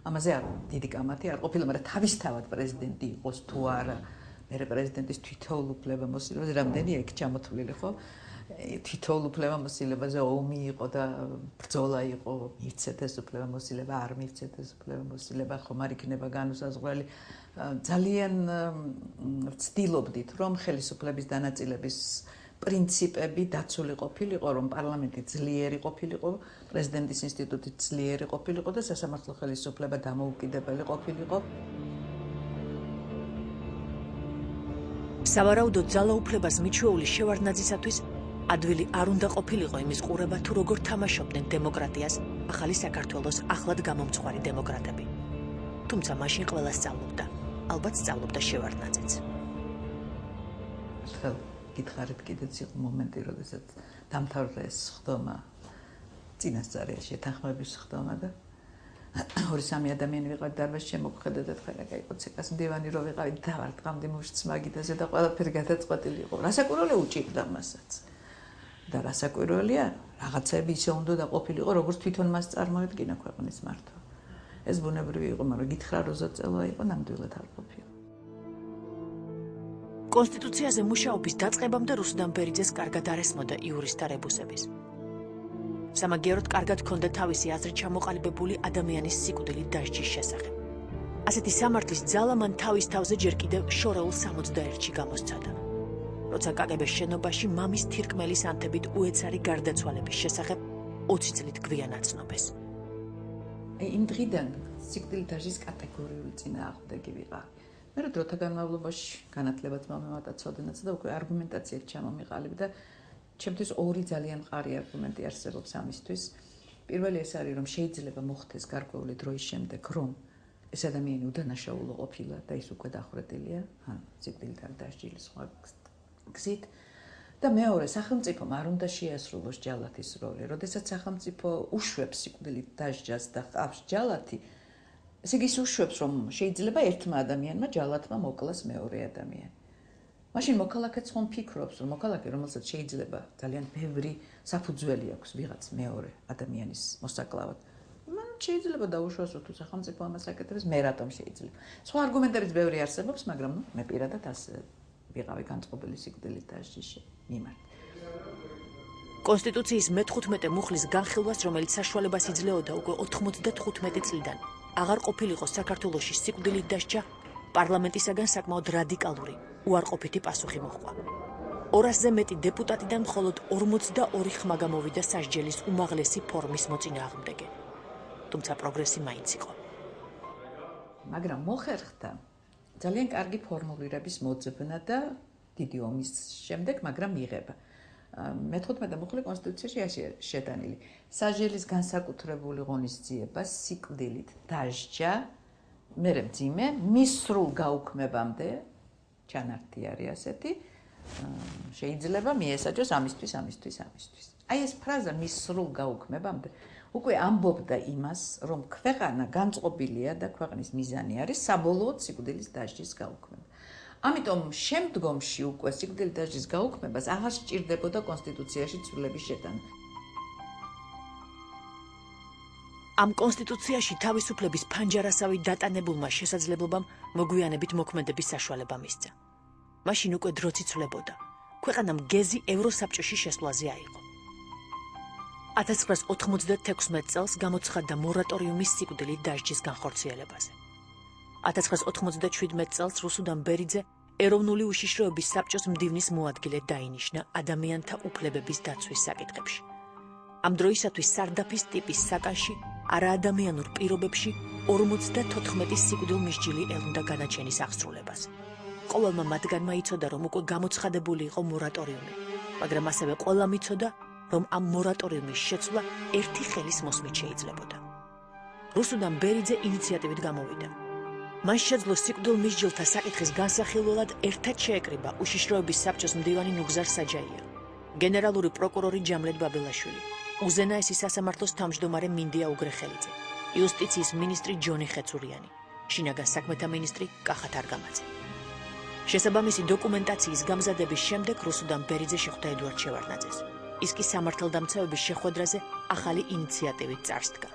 ამაზე არ დიდი კამათი არ ყოფილა, მაგრამ თავისთავად პრეზიდენტი იყოს თუ არა, მე პრეზიდენტის თითოეულ უფლებამოსილებას რამდენი ეგ ჩამოთვლილი ხო? თითოეულ უფლებამოსილებაზე ომი იყო და ბრძოლა იყო, მივცეთ ეს უფლებამოსილება, არ მივცეთ ეს უფლებამოსილება, ხომ არ იქნება განუსაზღვრელი. ძალიან ვცდილობდით, რომ ხელისუფლების დანაწილების პრინციპები დაცული ყოფილიყო, რომ პარლამენტი ძლიერი ყოფილიყო, პრეზიდენტის ინსტიტუტი ძლიერი ყოფილიყო და სასამართლო ხელისუფლება დამოუკიდებელი ყოფილიყო. სავარაუდოდ ძალაუფლებას მიჩვეული შევარდნაძისათვის ადვილი არ უნდა ყოფილიყო იმის ყურება, თუ როგორ თამაშობდნენ დემოკრატიას ახალი საქართველოს ახლად გამომცხვარი დემოკრატები. თუმცა მაშინ ყველა სწავლობდა, ალბათ სწავლობდა შევარდნაძეც. გითხარით კიდეც იყო მომენტი, როდესაც დამთავრდა ეს ხდომა, წინასწარია შეთანხმების ხდომა და 2-3 ადამიანი ვიყავით დარბაზში, შემოგხედეთ და თქვენ კაი ცეკას მდივანი რო ვიყავით და ვარ დღამდე მუშცმაგიდაზე და ყველაფერი გადაწყვეტილი იყო. რასაკვირველია უჭირდა მასაც. და რასაკვირველია, რაღაცები ისე უნდა დაყოფილიყო, როგორც თვითონ მას წარმოედგინა ქვეყნის მართვა. ეს ბუნებრივი იყო, მაგრამ გითხრა როზაწევა იყო, ნამდვილად არ ყოფილა. კონსტიტუციაზე მუშაობის დაწყებამდე რუსუდან ბერიძეს კარგად არ ესმოდა იურისტთა რებუსების. სამაგიეროდ კარგად ჰქონდა თავისი აზრით ჩამოყალიბებული ადამიანის სიკვდილით დასჯის შესახებ. ასეთი სამართლის ძალა მან თავის თავზე ჯერ კიდევ შორეულ 61-ში გამოსცადა. როცა კგბ-ს შენობაში მამის თირკმელის ანთებით უეცარი გარდაცვალების შესახებ 20 წლით გვიანაცნობას. იმ დღიდან სიკვდილით დასჯის კატეგორიული წინააღმდეგი ვიყავი. მე დროთა განმავლობაში განათლებაც მომემატა ცოდნაც და უკვე არგუმენტაციით ჩამომიყალიბ და ჩემთვის ორი ძალიან მყარი არგუმენტი არსებობს ამისთვის. პირველი ეს არის, რომ შეიძლება მოხდეს გარკვეული დროის შემდეგ, რომ ეს ადამიანი უდანაშაულო ყოფილა და ის უკვე დახვრეტილია, ან სიკვდილით არ დასჯილი სხვა გზით. და მეორე სახელმწიფომ არ უნდა შეასრულოს ჯალათის როლი. როდესაც სახელმწიფო უშვებს სიკვდილით დასჯას და ყავს ჯალათი, ესე იგი უშვებს, რომ შეიძლება ერთმა ადამიანმა ჯალათმა მოკლას მეორე ადამიანი. მაშინ მოქალაქეც ხომ ფიქრობს, რომ მოქალაქე, რომელსაც შეიძლება ძალიან ბევრი საფუძველი აქვს ვიღაც მეორე ადამიანის მოსაკლავად, მან შეიძლება დაუშვას, თუ სახელმწიფო ამას აკეთებს, მე რატომ შეიძლება. სხვა არგუმენტებიც ბევრი არსებობს, მაგრამ მე პირადად ასე ვიყავი განწყობილი სიკვდილით დასჯის მიმართ. კონსტიტუციის მე-15 მუხლის განხილვას, რომელიც საშუალებას იძლეოდა უკვე 95 წლიდან, აღარ ყოფილიყო საქართველოში სიკვდილით დასჯა, პარლამენტისაგან საკმაოდ რადიკალური, უარყოფითი პასუხი მოჰყვა. 200-ზე მეტი დეპუტატიდან მხოლოდ 42 ხმა გამოვიდა სასჯელის უმაღლესი ფორმის მოწინააღმდეგე. თუმცა პროგრესი მაინც იყო. მაგრამ მოხერხდა ძალიან კარგი ფორმულირების მოძებნა და დიდი ომის შემდეგ, მაგრამ იღება. მე-15 მუხლი კონსტიტუციაში ასე შეტანილი. სასჯელის განსაკუთრებული ღონისძიება სიკვდილით დასჯა, მერე მძიმე, მის სრულ გაუქმებამდე, ჩანართი არის ასეთი, შეიძლება მიესაჯოს ამისთვის. აი ეს ფრაზა მის სრულ გაუქმებამდე უკვე ამბობდა იმას, რომ ქვეყანა განწყობილია და ქვეყნის მიზანი არის საბოლოოდ სიკვდილის დასჯის გაუქმება. ამიტომ შემდგომში უკვე სიკვდილის დასჯის გაუქმებას აღარ სჭირდებოდა კონსტიტუციაში ცვლილების შეტანა. ამ კონსტიტუციაში თავისუფლების ფანჯარასავი დატანებულმა შესაძლებლობამ მოგვიანებით მოქმედების საშუალება მისცა. მაშინ უკვე დროც იცვლებოდა. ქვეყანამ გეზი ევროსაბჭოში შესვლაზე აიღო. 1996 წელს გამოცხადდა მორატორიუმი სიკვდილით დასჯის განხორციელებაზე. 1997 წელს რუსუდან ბერიძე ეროვნული უშიშროების საბჭოს მდივნის მოადგილედ დაინიშნა ადამიანთა უფლებების დაცვის საკითხებში. ამ დროისათვის სარდაფის ტიპის საკანში არაადამიანურ პირობებში 54 სიკვდილმისჯილი ელნდა განაჩენის აღსრულებას. ყოველმა მათგანმა იცოდა, რომ უკვე გამოცხადებული იყო მორატორიუმი, მაგრამ ასევე ყველამ იცოდა, რომ ამ მორატორიუმის შეცვლა ერთი ხელის მოსმით შეიძლებოდა. რუსუდან ბერიძე ინიციატივით გამოვიდა. მან შეძლო სიკვდილმისჯილთა საკითხის განსახილველად ერთად შეეკრიბა უშიშროების საბჭოს მდივანი ნუგზარ საჯაია, გენერალური პროკურორი ჯამლეთ ბაბელაშვილი, უზენაესი სასამართლოს თავმჯდომარე მინდია უგრეხელიძე, იუსტიციის მინისტრი ჯონი ხეცურიანი, შინაგან საქმეთა მინისტრი კახათ არგამაძე. შესაბამისი დოკუმენტაციის გამზადების შემდეგ რუსუდან ბერიძე შეხვდა ედუარდ შევარდნაძეს. ის კი სამართალდამცავების შეხვედრაზე ახალი ინიციატივით წარსდგა.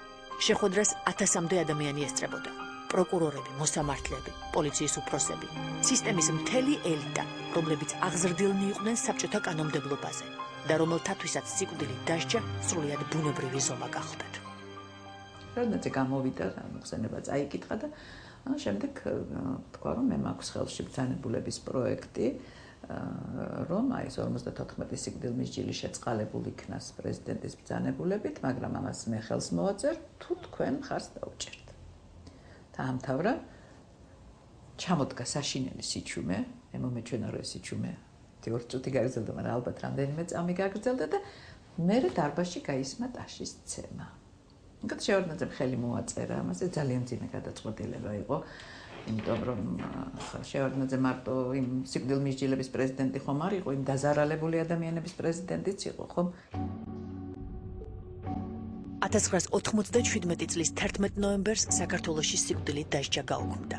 შეხვედრას 1000-მდე ადამიანი ესწრებოდა. პროკურორები, მოსამართლეები, პოლიციის უფროსები, სისტემის მთელი ელიტა, რომლებიც აღზრდილნი იყვნენ საბჭოთა კანონმდებლობაზე და რომელთათვისაც სიკვდილით დასჯა სრულიად ბუნებრივი ზომა გახლდათ. როდესაც გამოვიდა, ხსენება წაიკითხა და შემდეგ თქვა, რომ მე მაქვს ხელში ბრძანებულების პროექტი, რომ აი ეს 54 სიკვდილმისჯილი შეწყალებული იქნას პრეზიდენტის ბრძანებულებით, მაგრამ ამას მე ხელს მოვაწერ, თუ თქვენ მხარს დაუჭერთ. დაამთავრა, ჩამოდგა საშინელი სიჩუმე, მე მომეჩვენა რომ ეს სიჩუმე 2 წუთი გაგრძელდა, მაგრამ ალბათ რამდენიმე წამი გაგრძელდა და მე დარბაზში გაისმა ტაშის ცემა. იქაც შევარდნაძემ ხელი მოაწერა, ამაზე ძალიან ძიმე გადაწყვეტილება იყო, იმიტომ რომ შევარდნაძე მარტო იმ სიკვდილმისჯილების პრეზიდენტი ხომ არ იყო, იმ დაზარალებული ადამიანების პრეზიდენტიც იყო, ხომ? 1997 წლის 11 ნოემბერს საქართველოში სიკვდილით დასჯა გაუქმდა.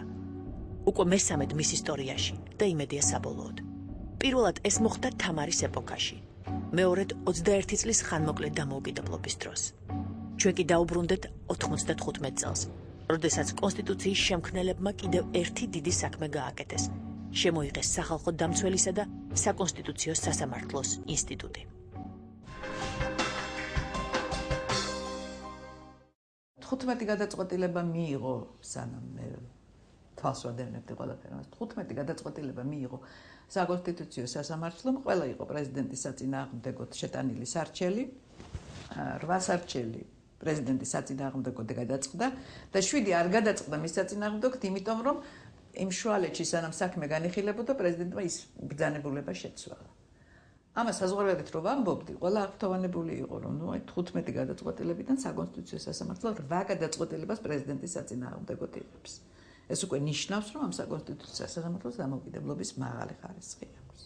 უკვე მესამედ მის ისტორიაში და იმედია საბოლოოდ. პირველად ეს მოხდა თამარის ეპოქაში, მეორედ 21 წლის ხანმოკლე დამოუკიდებლობის დროს. ჩვენ კი დაუბრუნდეთ 95 წელს, როდესაც კონსტიტუციის შემქმნელებმა კიდევ ერთი დიდი საქმე გააკეთეს. შემოიღეს სახალხო დამცველისა და საკონსტიტუციო სასამართლოს ინსტიტუტი. 15 გადაწყვეტილება მიიღო, სანამ მე თვალს ვადევნებდი ყველაფერს. 15 გადაწყვეტილება მიიღო საკონსტიტუციო სასამართლომ, ყველა იყო პრეზიდენტის საწინააღმდეგოდ შეტანილი სარჩელი, 8 სარჩელი პრეზიდენტის საწინააღმდეგოდ გადაწყდა და 7 არ გადაწყდა მის საწინააღმდეგოდ, იმიტომ რომ იმ შუალედში სანამ საქმე განიხილებოდა, პრეზიდენტმა ის ბრძანებულება შეცვალა. ამას საზღვარგარეთ რომ ვამბობდი, ყველა აღფრთოვანებული იყო, რომ ნუ აი 15 გადაწყვეტილებიდან საკონსტიტუციო სასამართლო 8 გადაწყვეტილებას პრეზიდენტის საწინააღმდეგოდ იღებს. ეს უკვე ნიშნავს, რომ ამ საკონსტიტუციო სასამართლოს დამოუკიდებლობის მაღალი ხარისხი აქვს.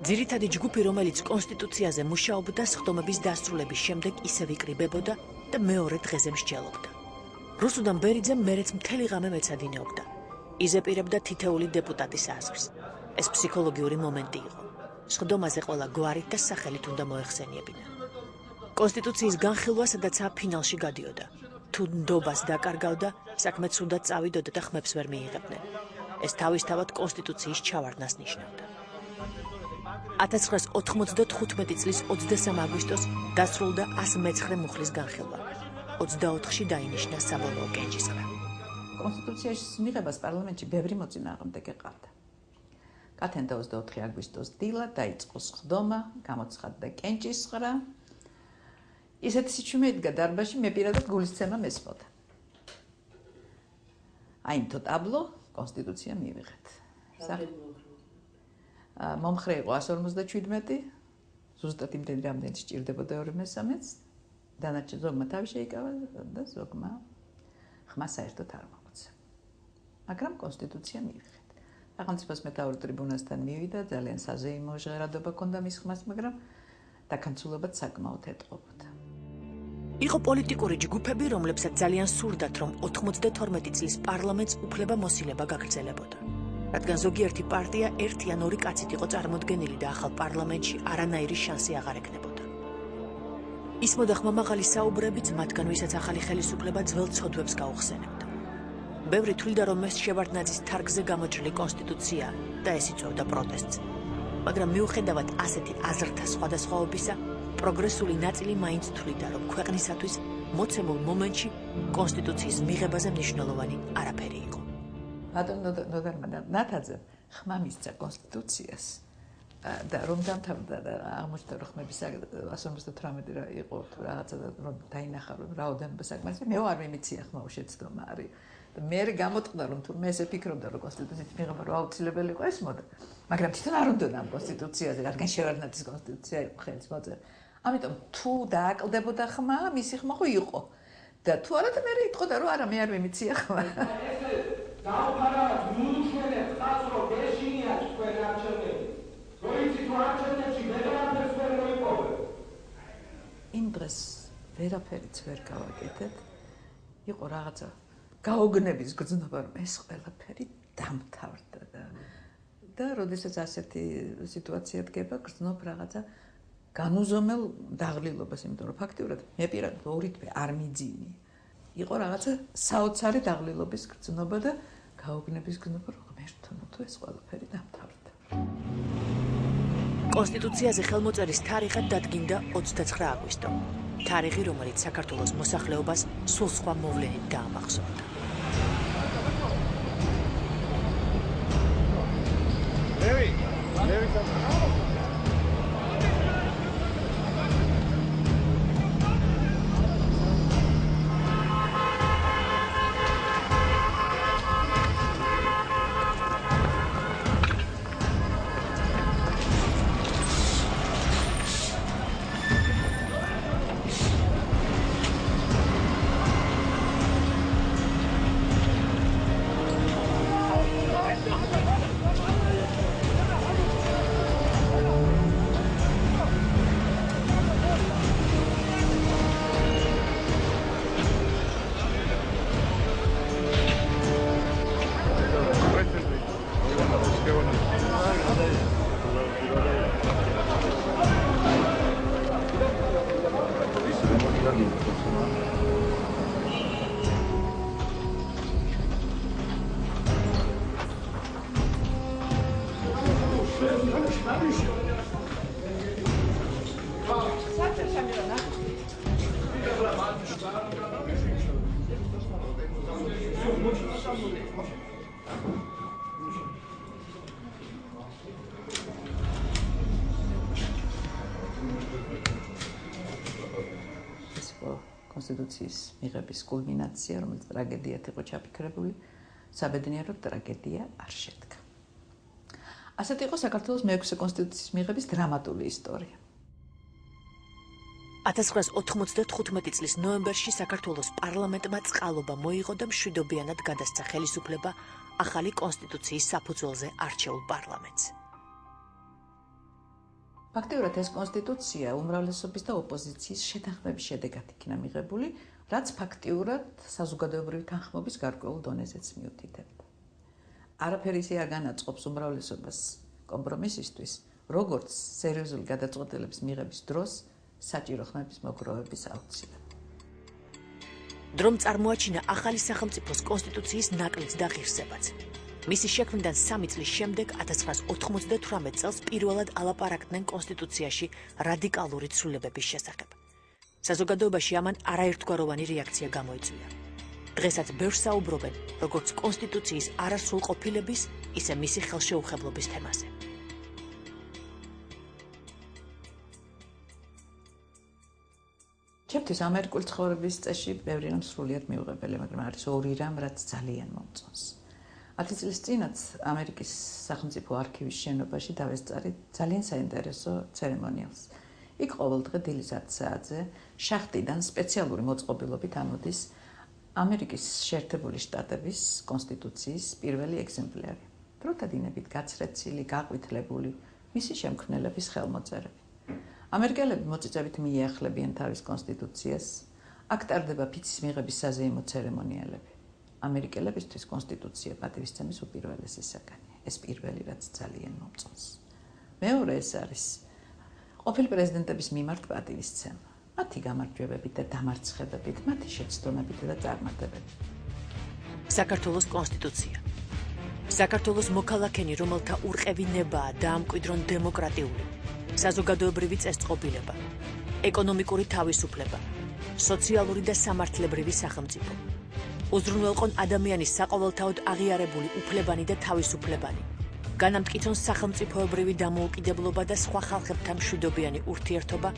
ძირითადი ჯგუფი, რომელიც კონსტიტუციაზე მუშაობდა, სხდომების დასრულების შემდეგ ისევ იკრიბებოდა და მეორე დღეზე მსჯელობდა. რუსუდან ბერიძემ მერეც მთელი ღამე მეცადინეობდა. იზეპირებდა თითეული დეპუტატის აზრს. ეს ფსიქოლოგიური მომენტი იყო. სხდომაზე ყველა გვარით და სახელით უნდა მოეხსენიებინა. კონსტიტუციის განხილვა სადაცაა ფინალში გადიოდა. თუ ნდობას დაკარგავდა, საქმე ცუდად წავიდოდა და ხმებს ვერ მიიღებდნენ. ეს თავისთავად კონსტიტუციის ჩავარდნას ნიშნავდა. 1995 წლის 23 აგვისტოს დასრულდა 119 მუხლის განხილვა. 24-ში დაინიშნა საბოლოო კენჭისყრა. კონსტიტუციის მიღებას პარლამენტში ბევრი მოწინააღმდეგე ყავდა. გათენდა 24 აგვისტოს დილა დაიწყო სხდომა, გამოცხადდა კენჭისყრა. ისეთი სიჩუმე იდგა დარბაზში, მე პირადად გულისცემა მესმოდა. აიმთო ტაბლო, კონსტიტუცია მივიღეთ. მომხრე იყო 157, ზუსტად იმდენი რამდენიც სჭირდებოდა 2/3-ს. დანარჩენ ზოგმა თავი შეიკავა და ზოგმა ხმა საერთოდ არ მოგცა. მაგრამ კონსტიტუცია მივიღეთ. სახელმწიფოს მეთაური ტრიბუნასთან მივიდა, ძალიან საზეიმო ჟღერადობა ჰქონდა მის ხმას, მაგრამ დაქანცულობაც საკმაოდ ეტყობოდა. იყო პოლიტიკური ჯგუფები, რომლებსაც ძალიან სურდათ, რომ 92 წლის პარლამენტს უფლებამოსილება გაგრძელებოდა. რადგან ზოგიერთი პარტია ერთი ან ორი კაცით იყო წარმოდგენილი და ახალ პარლამენტში არანაირი შანსი აღარ ექნებოდა. ისმოდა ხმამაღალი საუბრებიც მათგან, ვისაც ახალი ხელისუფლება ძველ ცოდვებს გაუხსენებდა. ბევრი თვლიდა, რომ ეს შევარდნაძის თარგზე გამოჭრილი კონსტიტუცია და ეს იწვევდა პროტესტს. მაგრამ მიუხედავად ასეთი აზრთა სხვადასხვაობისა, პროგრესული ნაწილი მაინც თვლიდა, რომ ქვეყნისათვის მოცემულ მომენტში კონსტიტუციის მიღებაზე მნიშვნელოვანი არაფერი იყო. ბატონო ნოდარმა ნათაძე ხმა მისცა კონსტიტუციას და რომ დამთავრდა და აღმოჩნდა რომ ხმების 158 იყო თუ რაღაცა რომ დაინახა რომ რაოდენობა საკმარისი, მე არ მიმიცია ხმა უშეცდომა არის. და მე გამოწყდა რომ თურმე ესე ფიქრობდა რომ კონსტიტუციის მიღება რა აუცილებელი იყო ეს მოდა. მაგრამ თვითონ არ უნდა ამ კონსტიტუციაზე, რადგან შევარდნაძის კონსტიტუცია იყო ხელის მოწერა. ამიტომ თუ დააკლდებოდა ხმა, მისი ხმა ხო იყო. და თუ არა და მე იტყოდა რომ არა მე არ მიმიცია ხმა. დაუფარავად მიუჩვენებ ხას რომ გეშინია თქვენ არჩევნები. როიცი თუ არჩევნებში ვერაფერს ვერ მოიპოვებ. იმ დღეს ვერაფერიც ვერ გავაკეთეთ. იყო რაღაცა გაოგნების გრძნობა რომ ეს ყველაფერი დამთავრდა და როდესაც ასეთი სიტუაცია დგება, გრძნობ რაღაცა განუზომელ დაღლილობას, იმიტომ რომ ფაქტიურად მე პირადად ორი თვე არ მიძინი. იყო რაღაცა საოცარი დაღლილობის გრძნობა და გაოგნების გრძნობა, რომ ღმერთო, თუ ეს ყველაფერი დამთავრდა. კონსტიტუციაზე ხელმოწერის თარიღად დადგინდა 29 აგვისტო. თარიღი, რომელიც საქართველოს მოსახლეობას სულ სხვა მოვლენით დაამახსოვრდა. კონსტიტუციის მიღების კულმინაცია, რომელიც ტრაგედიად იყო ჩაფიქრებული, საბედნიეროდ ტრაგედია არ შედგა. ასეთ იყო საქართველოს მეექვსე კონსტიტუციის მიღების დრამატული ისტორია. 1995 წლის ნოემბერში საქართველოს პარლამენტმა წყალობა მოიღო და მშვიდობიანად გადასცა ხელისუფლება ახალი კონსტიტუციის საფუძველზე არჩეულ პარლამენტს. ფაქტიურად ეს კონსტიტუცია უმრავლესობის და ოპოზიციის შეთანხმების შედეგად იქნა მიღებული, რაც ფაქტიურად საზოგადოებრივი თანხმობის გარკვეულ დონეზეც მიუთითებდა. არაფერი ისე არ განაწყობს უმრავლესობას კომპრომისისთვის, როგორც სერიოზული გადაწყვეტილების მიღების დროს საჭირო ხმების მოგროვების აუცილებლობა. დრომ წარმოაჩინა ახალი სახელმწიფოს კონსტიტუციის ნაკლიც და ღირსებაც. მისი შექმნიდან 3 წლის შემდეგ 1998 წელს პირველად ალაპარაკდნენ კონსტიტუციაში რადიკალური ცვლილებების შესახებ. საზოგადოებაში ამან არაერთგვაროვანი რეაქცია გამოიწვია. დღესაც ბევრს საუბრობენ როგორც კონსტიტუციის არასრულყოფილების, ისე მისი ხელშეუხებლობის თემაზე. ჩემთვის ამერიკული ცხოვრების წესში ბევრი რამ სრულიად მიუღებელი, მაგრამ არის ორი რამ, რაც ძალიან მომწონს. 10 წლის წინაც ამერიკის სახელმწიფო არქივის შენობაში დავესწარი ძალიან საინტერესო ცერემონიალს. იქ ყოველდღე დილის 10 საათზე შახტიდან სპეციალური მოწყობილობით ამოდის ამერიკის შეერთებული შტატების კონსტიტუციის პირველი ეგზემპლარი. დროთა დინებით გაცრეცილი, გაყვითლებული, მისი შემქმნელების ხელმოწერები. ამერიკელები მოწიწებით მიეახლებიან თავის კონსტიტუციას, აქ ტარდება ფიცის მიღების საზეიმო ცერემონიალები. ამერიკელებისთვის კონსტიტუცია პატივისცემის უპირველესი საგანია. ეს პირველი, რაც ძალიან მომწონს. მეორე ეს არის ყოფილი პრეზიდენტების მიმართ პატივისცემა. მათი გამარჯვებებით და დამარცხებებით, მათი შეცდომებით და წარმატებებით. საქართველოს კონსტიტუცია. საქართველოს მოქალაქენი, რომელთა ურყევინებაა დაამკვიდრონ დემოკრატიული, საზოგადოებრივი წესწყობილება, ეკონომიკური თავისუფლება, სოციალური და სამართლებრივი სახელმწიფო. უზრუნველყონ ადამიანის საყოველთაოდ აღიარებული უფლებანი და თავისუფლებანი. განამტკიცონ სახელმწიფოებრივი დამოუკიდებლობა და სხვა ხალხებთან მშვიდობიანი ურთიერთობა,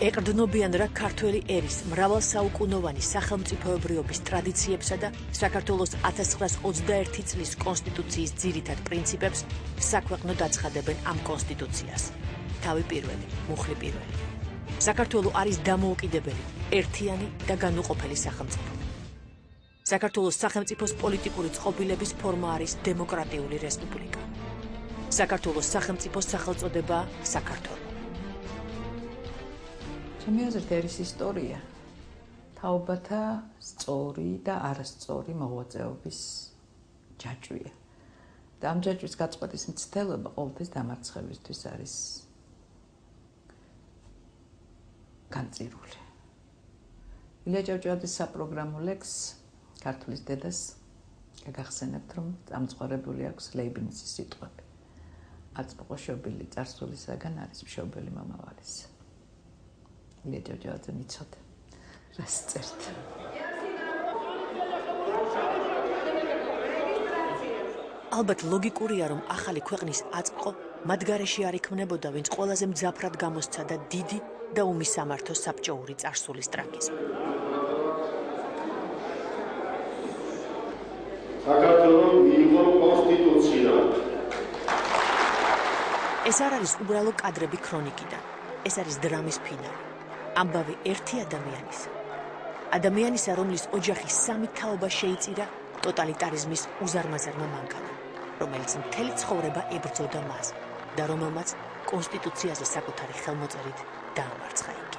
ეყრდნობიან რა ქართველი ერის მრავალსაუკუნოვანი სახელმწიფოებრიობის ტრადიციებსა და საქართველოს 1921 წლის კონსტიტუციის ძირითად პრინციპებს საქვეყნოდ აცხადებენ ამ კონსტიტუციას. თავი პირველი, მუხლი პირველი. საქართველო არის დამოუკიდებელი, ერთიანი და განუყოფელი სახელმწიფო. საქართველოს სახელმწიფოს პოლიტიკური წყობილების ფორმა არის დემოკრატიული რესპუბლიკა. საქართველოს სახელმწიფოს სახელწოდებაა საქართველო. ჩემი აზრით ერის ისტორია თაობათა სწორი და არასწორი მოღვაწეობის ჯაჭვია. და ამ ჯაჭვის გაწყვეტის მცდელობა ყოველთვის დამარცხებისთვის არის განწირული. ილია ჭავჭავაძის საპროგრამო ლექსს ქართulis დედას გაგახსენებთ, რომ წამწყარებული აქვს ლეიბნიცის სიტყვები. არც მოყოშობილი წარსულისაგან არის მშობელი მომავალის. ილია ჭავჭავაძე მიცოდა, რას წერთ. ალბათ ლოგიკურია, რომ ახალი ქვეყნის აწყყო მათ გარეშე არ იქმნებოდა, ვინც ყველაზე მძაფრად გამოსცადა დიდი და უმისამართო საბჭოური წარსულის ტრაგიზმი. საქართველოს მიიღო კონსტიტუცია. ეს არ არის უბრალო კადრები ქრონიკიდან, ეს არის დრამის ფინალი. ამბავი ერთი ადამიანისა, რომლის ოჯახის 3 თაობა შეიწირა ტოტალიტარიზმის უზარმაზარმა მანქანამ, რომელიც მთელი ცხოვრება ებრძოდა მას და რომელმაც კონსტიტუციაზე საკუთარი ხელმოწერით დაამარცხა იგი.